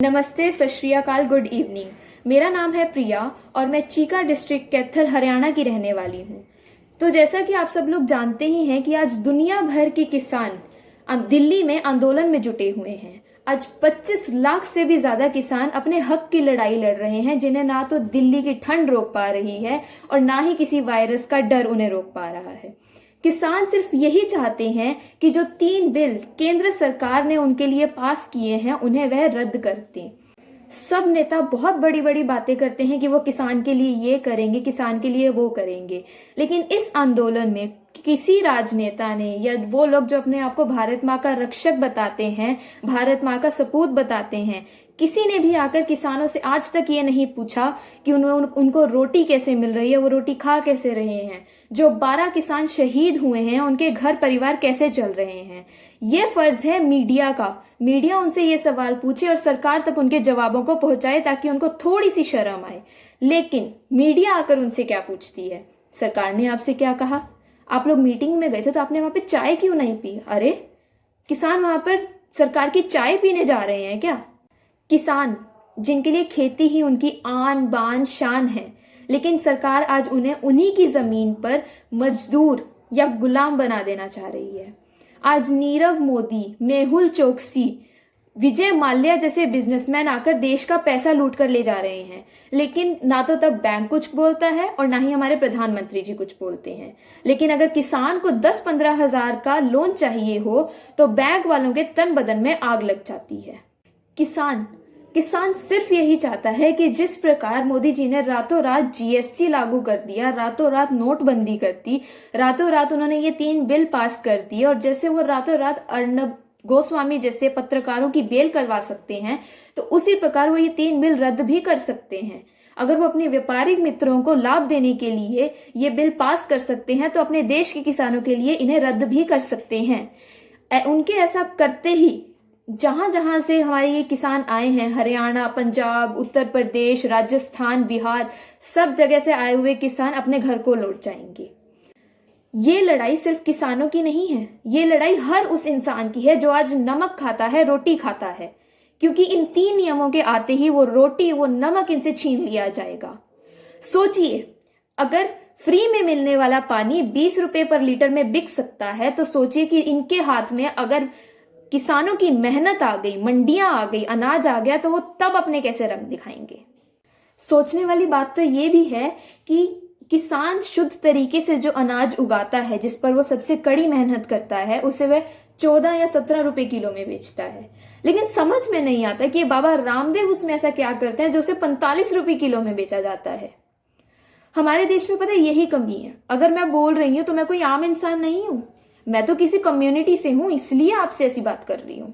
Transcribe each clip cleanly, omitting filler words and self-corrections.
नमस्ते, सत श्री अकाल, गुड इवनिंग। मेरा नाम है प्रिया और मैं चीका डिस्ट्रिक्ट कैथल हरियाणा की रहने वाली हूँ। तो जैसा कि आप सब लोग जानते ही हैं कि आज दुनिया भर के किसान दिल्ली में आंदोलन में जुटे हुए हैं। आज 25 लाख से भी ज़्यादा किसान अपने हक की लड़ाई लड़ रहे हैं, जिन्हें ना तो दिल्ली की ठंड रोक पा रही है और ना ही किसी वायरस का डर उन्हें रोक पा रहा है। किसान सिर्फ यही चाहते हैं कि जो 3 बिल केंद्र सरकार ने उनके लिए पास किए हैं उन्हें वह रद्द कर दें। सब नेता बहुत बड़ी बड़ी बातें करते हैं कि वो किसान के लिए ये करेंगे, किसान के लिए वो करेंगे, लेकिन इस आंदोलन में किसी राजनेता ने या वो लोग जो अपने आप को भारत माँ का रक्षक बताते हैं, भारत माँ का सपूत बताते हैं, किसी ने भी आकर किसानों से आज तक ये नहीं पूछा कि उनको रोटी कैसे मिल रही है, वो रोटी खा कैसे रहे हैं। जो 12 किसान शहीद हुए हैं उनके घर परिवार कैसे चल रहे हैं। ये फर्ज है मीडिया का। मीडिया उनसे ये सवाल पूछे और सरकार तक उनके जवाबों को पहुंचाए ताकि उनको थोड़ी सी शर्म आए। लेकिन मीडिया आकर उनसे क्या पूछती है? सरकार ने आपसे क्या कहा? आप लोग मीटिंग में गए थे तो आपने वहां पे चाय क्यों नहीं पी? अरे, किसान वहां पर सरकार की चाय पीने जा रहे हैं क्या? किसान जिनके लिए खेती ही उनकी आन बान शान है, लेकिन सरकार आज उन्हें उन्हीं की जमीन पर मजदूर या गुलाम बना देना चाह रही है। आज नीरव मोदी, मेहुल चोकसी, विजय माल्या जैसे बिजनेसमैन आकर देश का पैसा लूट कर ले जा रहे हैं, लेकिन ना तो तब बैंक कुछ बोलता है और ना ही हमारे प्रधानमंत्री जी कुछ बोलते हैं। लेकिन अगर किसान को 10-15 हजार का लोन चाहिए हो तो बैंक वालों के तन बदन में आग लग जाती है। किसान सिर्फ यही चाहता है कि जिस प्रकार मोदी जी ने रातों रात जीएसटी लागू कर दिया, रातों रात नोटबंदी कर दी, रातों रात उन्होंने ये 3 बिल पास कर दिए और जैसे वो रातों रात अर्नब गोस्वामी जैसे पत्रकारों की बेल करवा सकते हैं, तो उसी प्रकार वो ये 3 बिल रद्द भी कर सकते हैं। अगर वो अपने व्यापारिक मित्रों को लाभ देने के लिए ये बिल पास कर सकते हैं तो अपने देश के किसानों के लिए इन्हें रद्द भी कर सकते हैं। उनके ऐसा करते ही जहां जहां से हमारे ये किसान आए हैं, हरियाणा, पंजाब, उत्तर प्रदेश, राजस्थान, बिहार, सब जगह से आए हुए किसान अपने घर को लौट जाएंगे। ये लड़ाई सिर्फ किसानों की नहीं है, ये लड़ाई हर उस इंसान की है जो आज नमक खाता है, रोटी खाता है, क्योंकि इन 3 नियमों के आते ही वो रोटी, वो नमक इनसे छीन लिया जाएगा। सोचिए, अगर फ्री में मिलने वाला पानी 20 रुपए पर लीटर में बिक सकता है, तो सोचिए कि इनके हाथ में अगर किसानों की मेहनत आ गई, मंडियां आ गई, अनाज आ गया, तो वो तब अपने कैसे रंग दिखाएंगे। सोचने वाली बात तो ये भी है कि किसान शुद्ध तरीके से जो अनाज उगाता है, जिस पर वो सबसे कड़ी मेहनत करता है, उसे वह 14 या 17 रुपए किलो में बेचता है। लेकिन समझ में नहीं आता कि बाबा रामदेव उसमें ऐसा क्या करते हैं जो उसे 45 रुपए किलो में बेचा जाता है। हमारे देश में पता है यही कमी है। अगर मैं बोल रही हूं तो मैं कोई आम इंसान नहीं हूं, मैं तो किसी कम्युनिटी से हूं, इसलिए आपसे ऐसी बात कर रही हूं।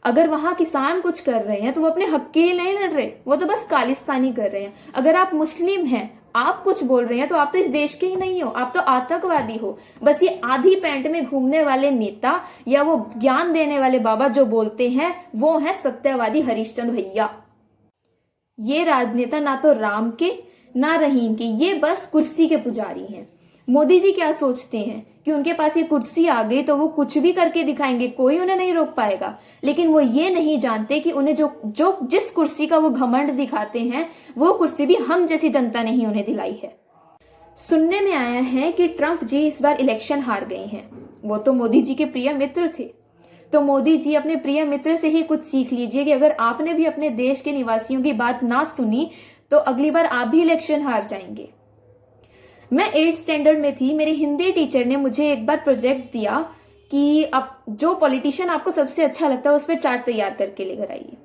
अगर वहां किसान कुछ कर रहे हैं तो वो अपने हक के लिए नहीं लड़ रहे, वो तो बस खालिस्तानी कर रहे हैं। अगर आप मुस्लिम हैं, आप कुछ बोल रहे हैं, तो आप तो इस देश के ही नहीं हो, आप तो आतंकवादी हो। बस ये आधी पैंट में घूमने वाले नेता या वो ज्ञान देने वाले बाबा जो बोलते हैं, वो है सत्यवादी हरिश्चंद्र भैया। ये राजनेता ना तो राम के ना रहीम के, ये बस कुर्सी के पुजारी हैं। मोदी जी क्या सोचते हैं कि उनके पास ये कुर्सी आ गई तो वो कुछ भी करके दिखाएंगे, कोई उन्हें नहीं रोक पाएगा। लेकिन वो ये नहीं जानते कि उन्हें जिस कुर्सी का वो घमंड दिखाते हैं, वो कुर्सी भी हम जैसी जनता ने ही उन्हें दिलाई है। सुनने में आया है कि ट्रंप जी इस बार इलेक्शन हार गए हैं। वो तो मोदी जी के प्रिय मित्र थे, तो मोदी जी अपने प्रिय मित्र से ही कुछ सीख लीजिए कि अगर आपने भी अपने देश के निवासियों की बात ना सुनी तो अगली बार आप भी इलेक्शन हार जाएंगे। मैं 8th स्टैंडर्ड में थी, मेरे हिंदी टीचर ने मुझे एक बार प्रोजेक्ट दिया कि आप जो पॉलिटिशियन आपको सबसे अच्छा लगता है उस पर चार्ट तैयार करके लेकर आइए।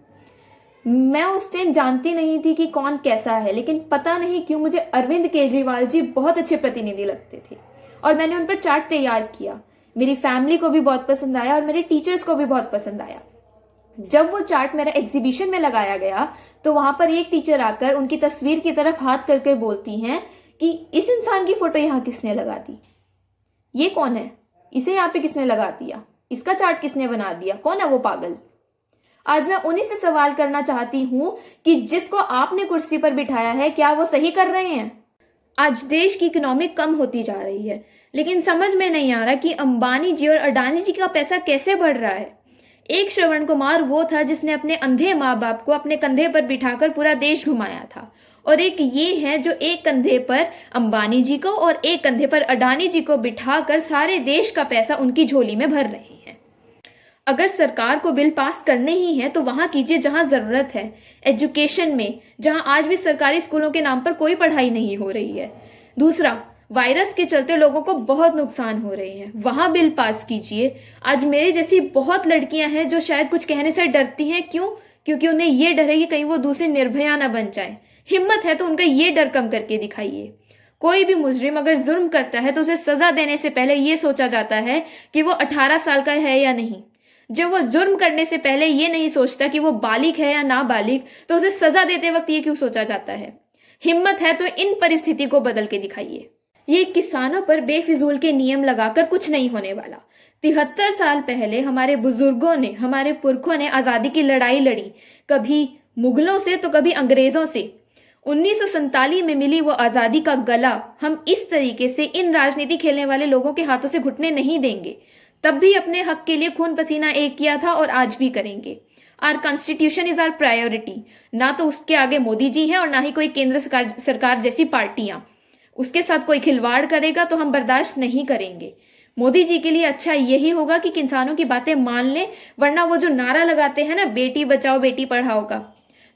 मैं उस टाइम जानती नहीं थी कि कौन कैसा है, लेकिन पता नहीं क्यों मुझे अरविंद केजरीवाल जी बहुत अच्छे प्रतिनिधि लगते थे और मैंने उन पर चार्ट तैयार किया। मेरी फैमिली को भी बहुत पसंद आया और मेरे टीचर्स को भी बहुत पसंद आया। जब वो चार्ट मेरा एग्जीबिशन में लगाया गया तो वहां पर एक टीचर आकर उनकी तस्वीर की तरफ हाथ करके बोलती हैं कि इस इंसान की फोटो यहाँ किसने लगा दी, ये कौन है, इसे यहाँ पे किसने लगा दिया, इसका चार्ट किसने बना दिया, कौन है वो पागल। आज मैं उन्हीं से सवाल करना चाहती हूं कि जिसको आपने कुर्सी पर बिठाया है, क्या वो सही कर रहे हैं? आज देश की इकोनॉमी कम होती जा रही है, लेकिन समझ में नहीं आ रहा कि अंबानी जी और अडानी जी का पैसा कैसे बढ़ रहा है। एक श्रवण कुमार वो था जिसने अपने अंधे माँ बाप को अपने कंधे पर बिठाकर पूरा देश घुमाया था, और एक ये है जो एक कंधे पर अंबानी जी को और एक कंधे पर अडानी जी को बिठाकर सारे देश का पैसा उनकी झोली में भर रहे हैं। अगर सरकार को बिल पास करने ही है तो वहां कीजिए जहां जरूरत है, एजुकेशन में, जहां आज भी सरकारी स्कूलों के नाम पर कोई पढ़ाई नहीं हो रही है। दूसरा, वायरस के चलते लोगों को बहुत नुकसान हो रहे हैं, वहां बिल पास कीजिए। आज मेरी जैसी बहुत लड़कियां हैं जो शायद कुछ कहने से डरती हैं। क्यों? क्योंकि उन्हें ये डर है कि कहीं वो दूसरी निर्भया ना बन जाए। हिम्मत है तो उनका ये डर कम करके दिखाइए। कोई भी मुजरिम अगर जुर्म करता है तो उसे सजा देने से पहले ये सोचा जाता है कि वो 18 साल का है या नहीं। जब वो जुर्म करने से पहले ये नहीं सोचता कि वो बालिग है या नाबालिग, तो उसे सजा देते वक्त ये क्यों सोचा जाता है? हिम्मत है तो इन परिस्थिति को बदल के दिखाइए। ये किसानों पर बेफिजूल के नियम लगाकर कुछ नहीं होने वाला। 73 साल पहले हमारे बुजुर्गों ने, हमारे पुरखों ने आजादी की लड़ाई लड़ी, कभी मुगलों से तो कभी अंग्रेजों से। 1947 में मिली वो आजादी का गला हम इस तरीके से इन राजनीति खेलने वाले लोगों के हाथों से घुटने नहीं देंगे। तब भी अपने हक के लिए खून पसीना एक किया था और आज भी करेंगे। Our constitution is our priority. ना तो उसके आगे मोदी जी है और ना ही कोई केंद्र सरकार जैसी पार्टियां। उसके साथ कोई खिलवाड़ करेगा तो हम बर्दाश्त नहीं करेंगे। मोदी जी के लिए अच्छा यही होगा कि किसानों की बातें मान लें, वरना वो जो नारा लगाते हैं ना, बेटी बचाओ बेटी पढ़ाओ का,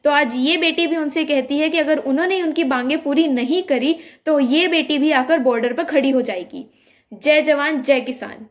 तो आज ये बेटी भी उनसे कहती है कि अगर उन्होंने उनकी मांगे पूरी नहीं करी तो ये बेटी भी आकर बॉर्डर पर खड़ी हो जाएगी। जय जवान जय किसान।